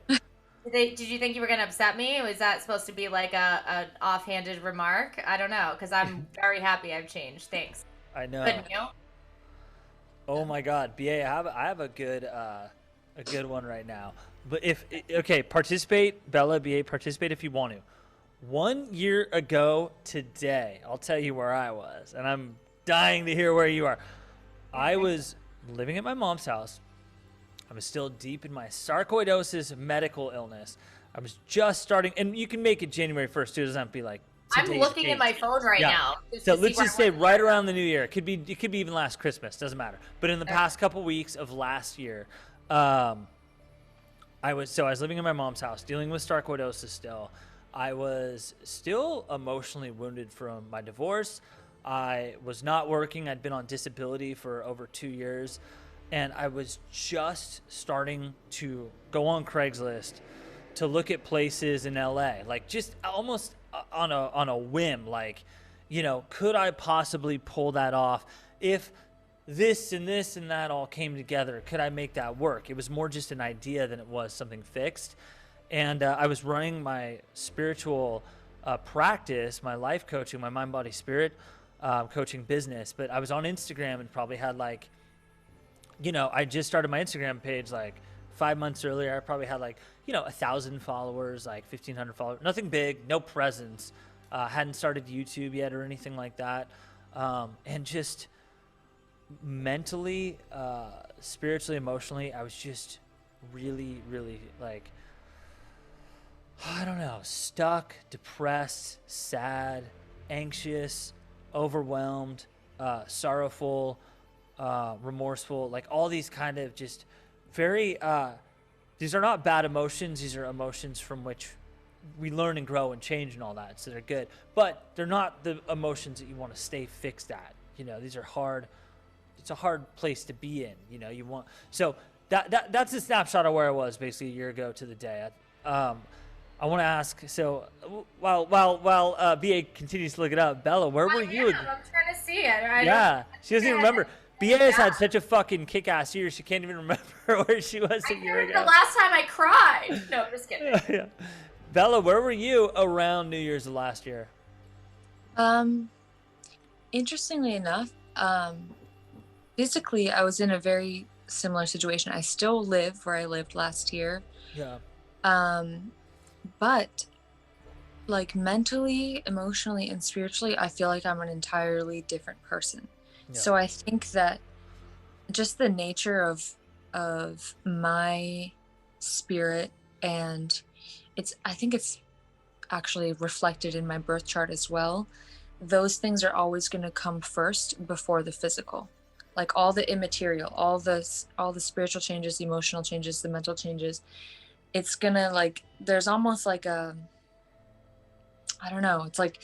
Did you think you were going to upset me? Was that supposed to be like a offhanded remark? I don't know, because I'm very happy I've changed. Thanks. I know. But, Oh my God, BA, I have a good one right now. But participate, Bella, BA, participate if you want to. 1 year ago today, I'll tell you where I was, and I'm dying to hear where you are. I was living at my mom's house. I was still deep in my sarcoidosis medical illness. I was just starting, and you can make it January 1st too. It doesn't have to be like I'm looking at my phone right now. So let's just say right around the new year. It could be even last Christmas. Doesn't matter. But in the past couple weeks of last year, I was living in my mom's house, dealing with sarcoidosis still. I was still emotionally wounded from my divorce. I was not working. I'd been on disability for over 2 years. And I was just starting to go on Craigslist to look at places in LA, like just almost on a whim, like, could I possibly pull that off? If this and that all came together, could I make that work? It was more just an idea than it was something fixed. And I was running my spiritual practice, my life coaching, my mind, body, spirit coaching business. But I was on Instagram and probably had like, I just started my Instagram page like 5 months earlier. I probably had like, 1,000 followers, like 1,500 followers, nothing big, no presence. Hadn't started YouTube yet or anything like that. And just mentally, spiritually, emotionally, I was just really, really like, I don't know, stuck, depressed, sad, anxious, overwhelmed, sorrowful, remorseful, like all these kind of just very, these are not bad emotions. These are emotions from which we learn and grow and change and all that. So they're good, but they're not the emotions that you want to stay fixed at. These are hard. It's a hard place to be in. You want, so that's a snapshot of where I was basically a year ago to the day. I want to ask, so while BA continues to look it up, Bella, where were you? I'm trying to see it. She doesn't even remember. BA has had such a fucking kick-ass year, she can't even remember where she was a year ago. The last time I cried. No, I'm just kidding. Yeah. Bella, where were you around New Year's of last year? Interestingly enough, physically, I was in a very similar situation. I still live where I lived last year. Yeah. But like mentally, emotionally, and spiritually, I feel like I'm an entirely different person. Yeah. So I think that just the nature of my spirit, and I think it's actually reflected in my birth chart as well. Those things are always going to come first before the physical. Like all the immaterial, all the spiritual changes, the emotional changes, the mental changes. It's gonna like, there's almost like I don't know, it's like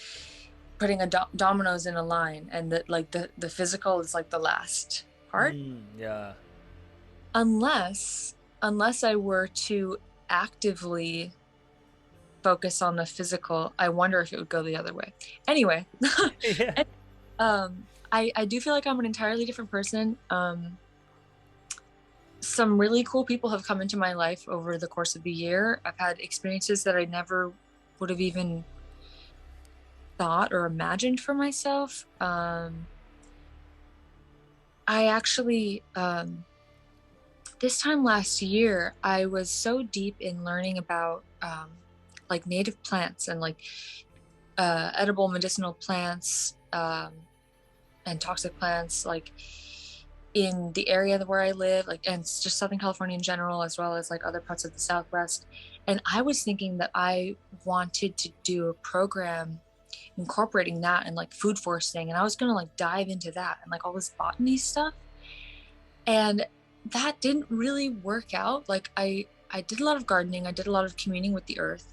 putting a dominoes in a line, and the physical is like the last part. Yeah. Unless I were to actively focus on the physical, I wonder if it would go the other way. Anyway, yeah. I do feel like I'm an entirely different person. Some really cool people have come into my life over the course of the year. I've had experiences that I never would have even thought or imagined for myself. I actually, this time last year, I was so deep in learning about like native plants and like edible medicinal plants and toxic plants, like in the area where I live, like, and it's just Southern California in general, as well as like other parts of the Southwest. And I was thinking that I wanted to do a program incorporating that and like food foresting, and I was gonna like dive into that and like all this botany stuff. And that didn't really work out. Like I did a lot of gardening, I did a lot of communing with the earth,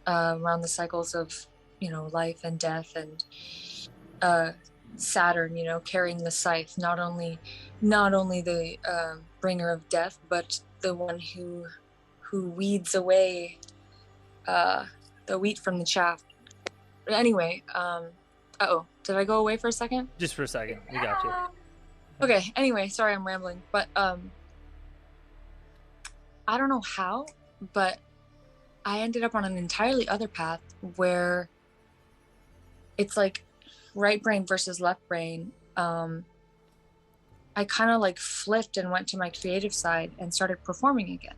around the cycles of, you know, life and death, and Saturn, you know, carrying the scythe, not only the bringer of death, but the one who weeds away the wheat from the chaff. Anyway, uh-oh, did I go away for a second? Just for a second, we got you. Okay, anyway, sorry, I'm rambling, but I don't know how, but I ended up on an entirely other path where it's like right brain versus left brain. I kind of like flipped and went to my creative side and started performing again.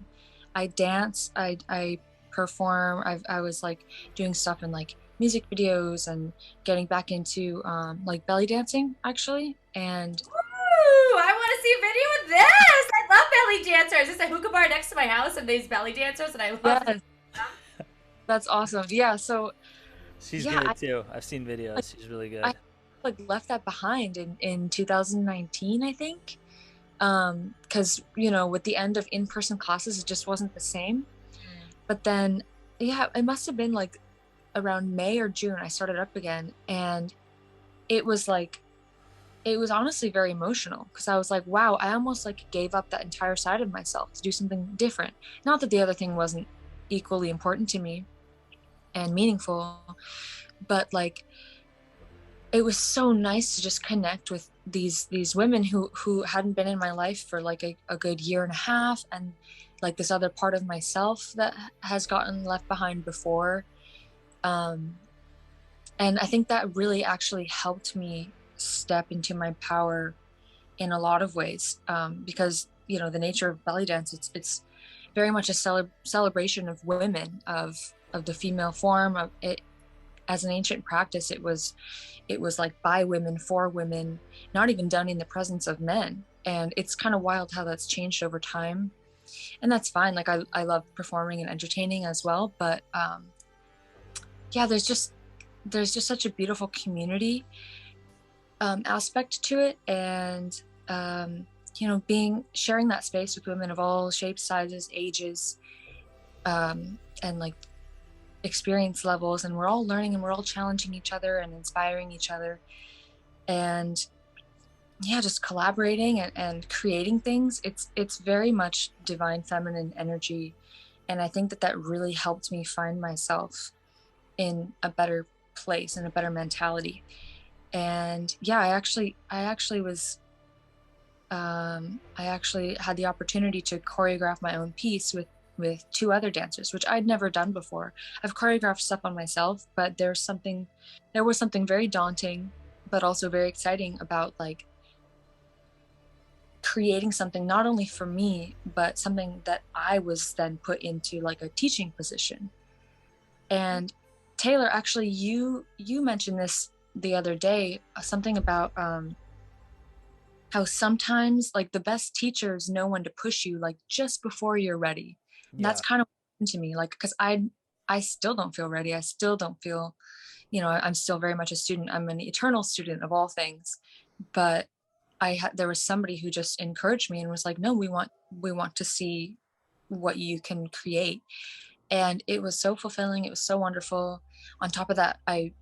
I dance, I perform. I was like doing stuff in like music videos and getting back into like belly dancing actually. And Ooh, I want to see a video of this. I love belly dancers. There's a hookah bar next to my house and these belly dancers, and I love yes, that's awesome. Yeah, so She's yeah, good too. I've seen videos. She's really good. I like left that behind in 2019, I think. Because, you know, with the end of in-person classes, it just wasn't the same. But then, yeah, it must have been like around May or June, I started up again. And it was like, it was honestly very emotional because I was like, wow, I almost like gave up that entire side of myself to do something different. Not that the other thing wasn't equally important to me and meaningful, but like, it was so nice to just connect with these women who hadn't been in my life for like a good year and a half, and like this other part of myself that has gotten left behind before. And I think that really actually helped me step into my power in a lot of ways, because, you know, the nature of belly dance, it's very much a celebration of women, of the female form of it. As an ancient practice, it was like by women, for women, not even done in the presence of men. And it's kind of wild how that's changed over time. And that's fine. Like I love performing and entertaining as well. But yeah, there's just such a beautiful community aspect to it. And you know, sharing that space with women of all shapes, sizes, ages, and like experience levels, and we're all learning and we're all challenging each other and inspiring each other, and yeah, just collaborating and creating things. It's very much divine feminine energy, and I think that really helped me find myself in a better place and a better mentality. And yeah, I actually had the opportunity to choreograph my own piece with two other dancers, which I'd never done before. I've choreographed stuff on myself, but there was something very daunting, but also very exciting about like creating something not only for me, but something that I was then put into like a teaching position. And Taylor, actually, you mentioned this the other day, something about how sometimes like the best teachers know when to push you like just before you're ready. And that's kind of what happened to me, like, because I still don't feel ready. I still don't feel, you know, I'm still very much a student. I'm an eternal student of all things. But there was somebody who just encouraged me and was like, no, we want to see what you can create. And it was so fulfilling. It was so wonderful. On top of that, I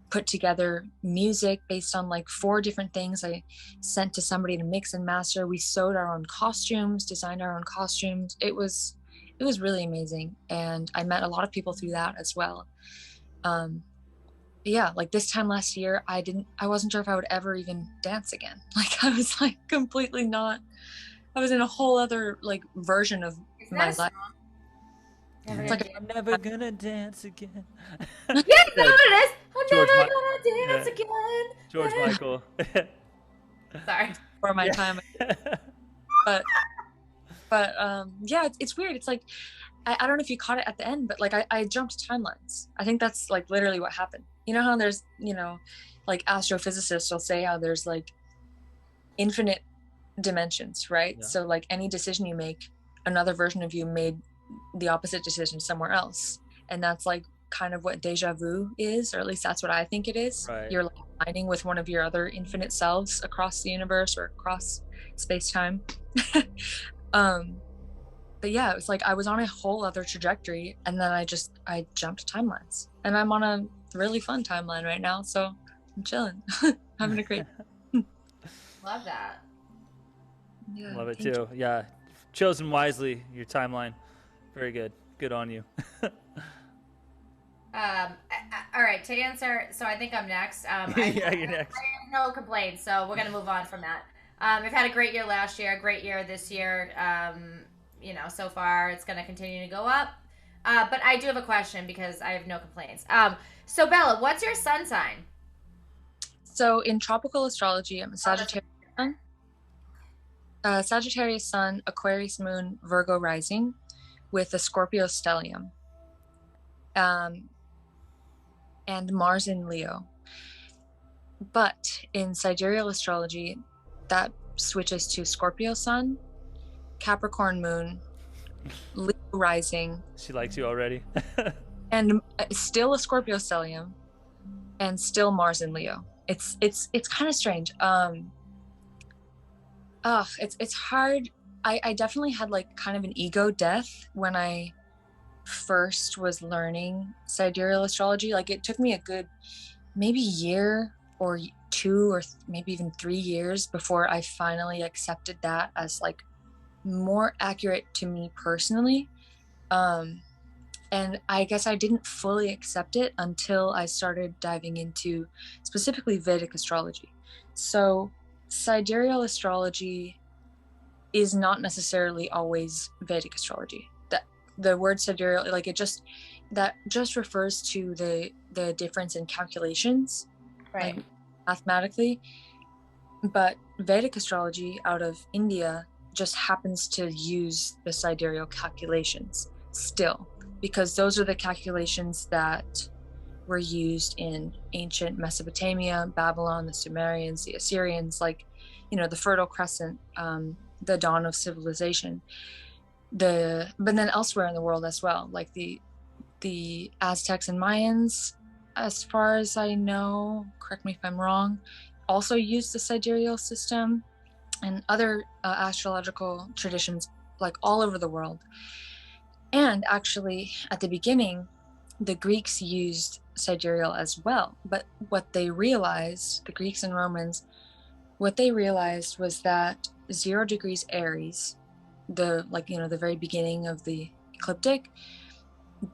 put together music based on like 4 different things I sent to somebody to mix and master. We sewed our own costumes, designed our own costumes. It was really amazing. And I met a lot of people through that as well. Yeah, like this time last year, I wasn't sure if I would ever even dance again. Like I was like completely not, I was in a whole other like version of my life. It's like, I'm never gonna dance again. Yeah, that's what it is. I'm never gonna dance again. George Michael. Sorry. For my time. But yeah, it's weird. It's like, I don't know if you caught it at the end, but like I jumped timelines. I think that's like literally what happened. You know how there's, you know, like astrophysicists will say how there's like infinite dimensions, right? Yeah. So like any decision you make another version of you made the opposite decision somewhere else. And that's like kind of what deja vu is, or at least that's what I think it is. Right. You're like aligning with one of your other infinite selves across the universe or across space-time. But yeah, it was like I was on a whole other trajectory, and then I jumped timelines, and I'm on a really fun timeline right now, so I'm chilling. Having a great Love that. Yeah, Love it thank too. you. Yeah, chosen wisely, your timeline. Very good. Good on you. All right, to answer, so I think I'm next. Yeah, you're next. I have no complaints, so we're gonna move on from that. I've had a great year last year, a great year this year. You know, so far it's gonna continue to go up. But I do have a question because I have no complaints. So Bella, what's your sun sign? So in tropical astrology, I'm a Sagittarius sun. Sagittarius sun, Aquarius moon, Virgo rising, with a Scorpio stellium. And Mars in Leo. But in sidereal astrology, that switches to Scorpio sun, Capricorn moon, Leo rising. She likes you already. And still a Scorpio stellium, and still Mars in Leo. It's kind of strange. It's hard. I definitely had like kind of an ego death when I first was learning sidereal astrology. Like it took me a good maybe year or two or maybe even 3 years before I finally accepted that as like more accurate to me personally. And I guess I didn't fully accept it until I started diving into specifically Vedic astrology. So sidereal astrology is not necessarily always Vedic astrology. That the word sidereal, like that just refers to the difference in calculations, Right. like mathematically. But Vedic astrology out of India just happens to use the sidereal calculations still, because those are the calculations that were used in ancient Mesopotamia, Babylon, the Sumerians, the Assyrians, like, you know, the Fertile Crescent, the dawn of civilization. But then elsewhere in the world as well, like the Aztecs and Mayans, as far as I know, correct me if I'm wrong, also used the sidereal system, and other astrological traditions like all over the world. And actually, at the beginning, the Greeks used sidereal as well. But what they realized, the Greeks and Romans, what they realized was that 0 degrees Aries, the very beginning of the ecliptic,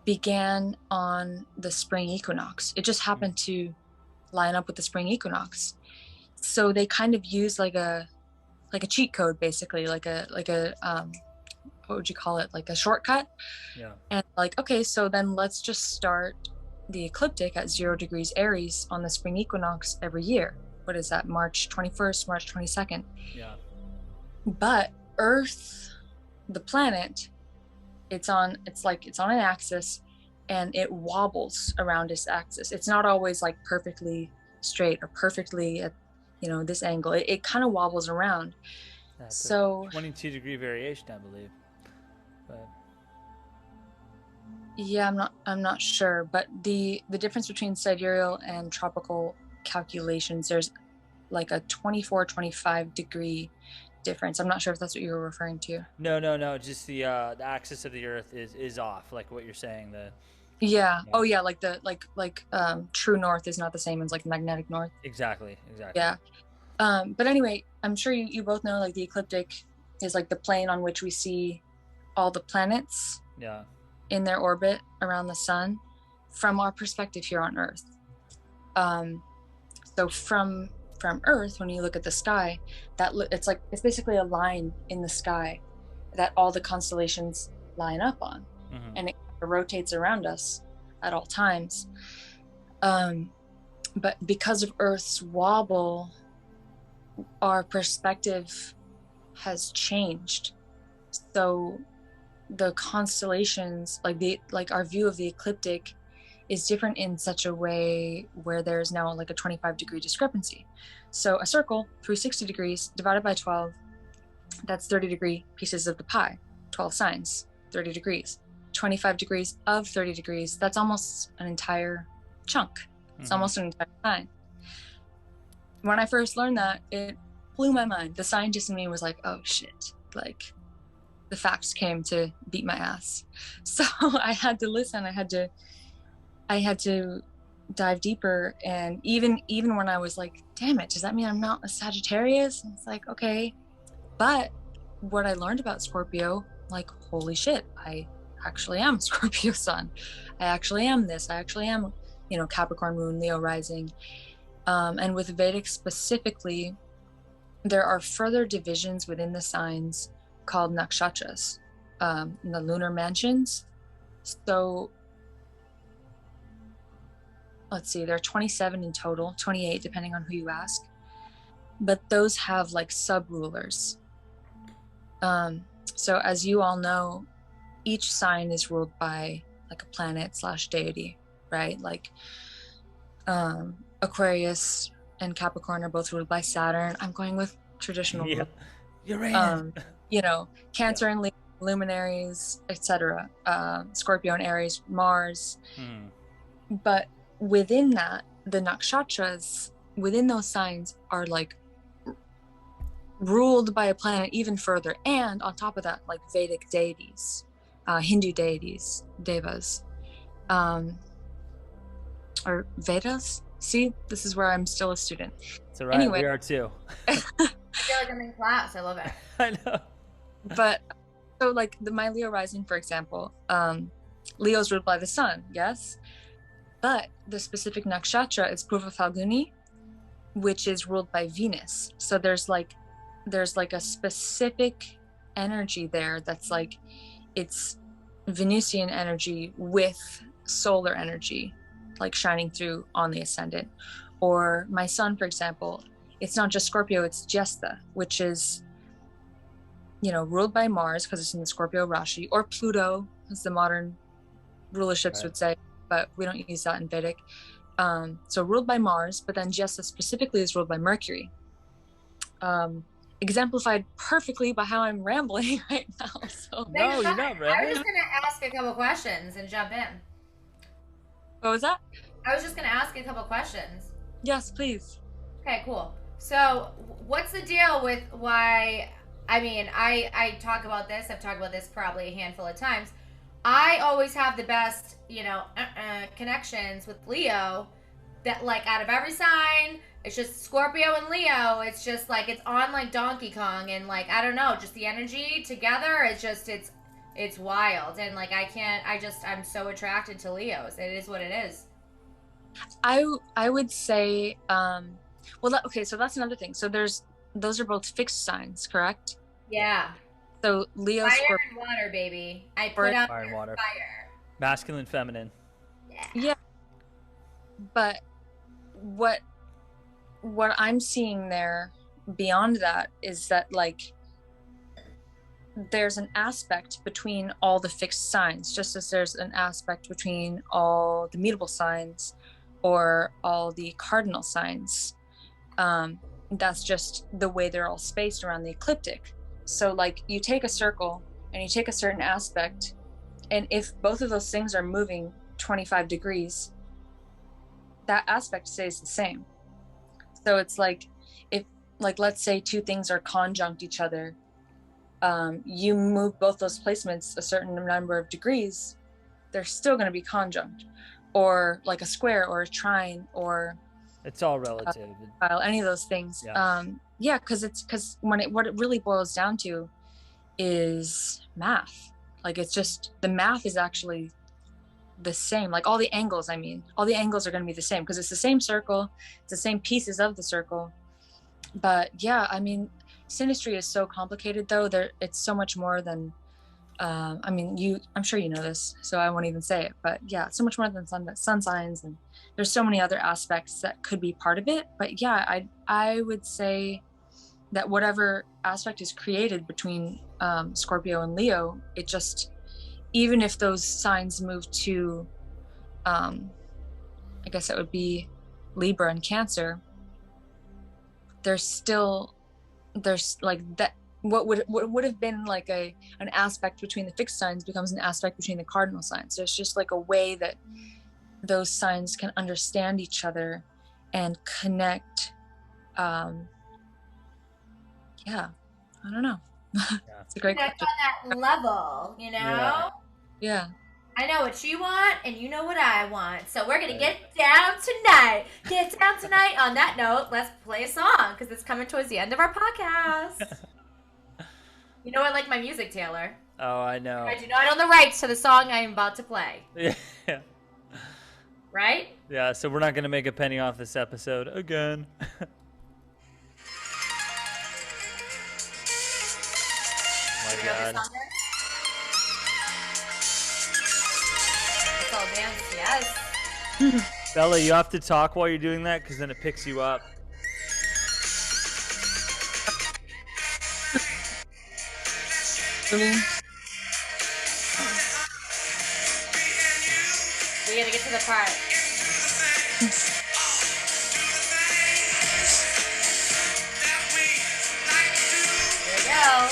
began on the spring equinox. It just happened to line up with the spring equinox. So they kind of used like a cheat code, basically, like a what would you call it, like a shortcut. Yeah. And like, okay, so then let's just start the ecliptic at 0 degrees Aries on the spring equinox every year. What is that, March 21st, March 22nd? Yeah. But Earth, the planet, it's on an axis, and it wobbles around its axis. It's not always like perfectly straight or perfectly at, you know, this angle. It kind of wobbles around. That's So 22-degree variation, I believe. But yeah, I'm not sure, but the difference between sidereal and tropical calculations, there's like a 24-25 degree difference. I'm not sure if that's what you were referring to. No. Just the axis of the Earth is off, like what you're saying. Yeah. Oh yeah, like true north is not the same as like magnetic north. Exactly. Yeah. But anyway, I'm sure you both know, like, the ecliptic is like the plane on which we see all the planets. Yeah. In their orbit around the sun from our perspective here on Earth. So from Earth, when you look at the sky, it's basically a line in the sky that all the constellations line up on. Mm-hmm. And it rotates around us at all times. But because of Earth's wobble, our perspective has changed. So the constellations, like our view of the ecliptic, is different in such a way where there's now like a 25-degree discrepancy. So a circle, 360 degrees divided by 12, that's 30-degree pieces of the pie. 12 signs, 30 degrees, 25 degrees of 30 degrees. That's almost an entire chunk. It's almost an entire sign. When I first learned that, it blew my mind. The scientist in me was like, oh shit, like the facts came to beat my ass. So I had to listen. I had to dive deeper. And even when I was like, damn it, does that mean I'm not a Sagittarius? And it's like, okay. But what I learned about Scorpio, like, holy shit, I actually am Scorpio sun. I actually am this. I actually am, you know, Capricorn moon, Leo rising. And with Vedic specifically, there are further divisions within the signs called nakshatras, the lunar mansions. So let's see, there are 27 in total, 28 depending on who you ask. But those have like sub-rulers. So as you all know, each sign is ruled by like a planet / deity, right? Like Aquarius and Capricorn are both ruled by Saturn. I'm going with traditional. Yeah. Uranus. You know, Cancer and Leo, luminaries, etc. Scorpio and Aries, Mars. But within that, the nakshatras within those signs are like ruled by a planet even further, and on top of that, like Vedic deities, Hindu deities, devas, or Vedas. See, this is where I'm still a student. It's all right. Anyway. We are too. I feel like I'm in class. I love it. I know. But so like my Leo rising, for example, Leo's ruled by the sun, yes, but the specific nakshatra is Purva Falguni, which is ruled by Venus. So there's like a specific energy there that's like, it's Venusian energy with solar energy, like shining through on the ascendant. Or my sun, for example, it's not just Scorpio, it's Jesta, which is, you know, ruled by Mars because it's in the Scorpio Rashi, or Pluto, as the modern rulerships would say, but we don't use that in Vedic. So ruled by Mars, but then Jesta specifically is ruled by Mercury. Exemplified perfectly by how I'm rambling right now. So No, you're not rambling. I was just gonna ask a couple questions and jump in. what was that? I was just gonna ask a couple questions. Yes, please. Okay, cool. So, what's the deal with why? I mean, I talk about this. I've talked about this probably a handful of times. I always have the best, you know, connections with Leo. That like out of every sign, it's just Scorpio and Leo. It's just like it's on like Donkey Kong, and like I don't know, just the energy together. It's just it's wild, and like I'm so attracted to Leos. It is what it is. I would say, okay, so that's another thing. So those are both fixed signs, correct? Yeah. So Leo, Fire and water, baby. I put out Fire and water. fire. Masculine, feminine. Yeah. But what I'm seeing there beyond that is that like there's an aspect between all the fixed signs, just as there's an aspect between all the mutable signs or all the cardinal signs. That's just the way they're all spaced around the ecliptic. So like you take a circle and you take a certain aspect, and if both of those things are moving 25 degrees, that aspect stays the same. So it's like, if like let's say two things are conjunct each other, you move both those placements a certain number of degrees, they're still going to be conjunct. Or like a square or a trine, or it's all relative. Any of those things. Yeah. Because what it really boils down to is math. Like it's just the math is actually the same. Like all the angles are going to be the same because it's the same circle, it's the same pieces of the circle. But yeah, I mean, synastry is so complicated though. It's so much more than I'm sure you know this, so I won't even say it, but yeah, it's so much more than sun signs, and there's so many other aspects that could be part of it. But yeah, I would say that whatever aspect is created between Scorpio and Leo, it just, even if those signs move to I guess it would be Libra and Cancer, there's like what would have been like an aspect between the fixed signs becomes an aspect between the cardinal signs. There's just like a way that those signs can understand each other and connect. Yeah, I don't know. It's a great Connect question. on that level, you know? Yeah. I know what you want, and you know what I want. So we're going to get down tonight. Get down tonight. On that note, let's play a song, because it's coming towards the end of our podcast. You know I like my music, Taylor. Oh, I know. I do not own the rights to the song I am about to play. Yeah. Right? Yeah, so we're not going to make a penny off this episode again. You know this song there? Let's all dance, yes. Bella, you have to talk while you're doing that because then it picks you up. Really? We gotta get to the part. Here we go.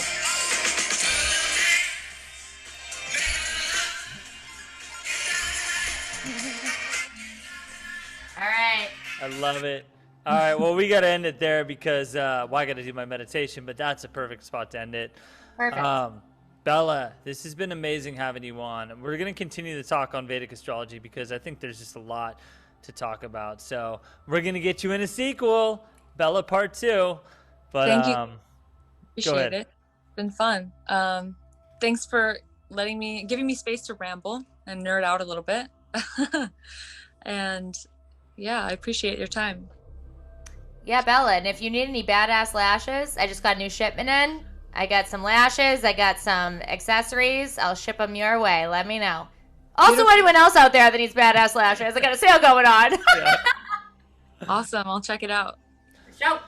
All right. I love it. All right, well, we got to end it there because, well, I got to do my meditation, but that's a perfect spot to end it. Perfect. Bella, this has been amazing having you on. We're going to continue to talk on Vedic astrology because I think there's just a lot to talk about. So we're going to get you in a sequel, Bella Part 2. But, Thank you. go Appreciate ahead. it. It's been fun. Thanks for giving me space to ramble and nerd out a little bit. And yeah, I appreciate your time. Yeah, Bella, and if you need any badass lashes, I just got a new shipment in. I got some lashes. I got some accessories. I'll ship them your way. Let me know. Also, Beautiful. anyone else out there that needs badass lashes, I got a sale going on. Yeah. Awesome. I'll check it out. Show.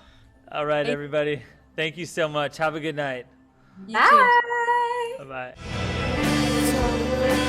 All right, everybody. Thank you so much. Have a good night. You too. Bye. Bye-bye.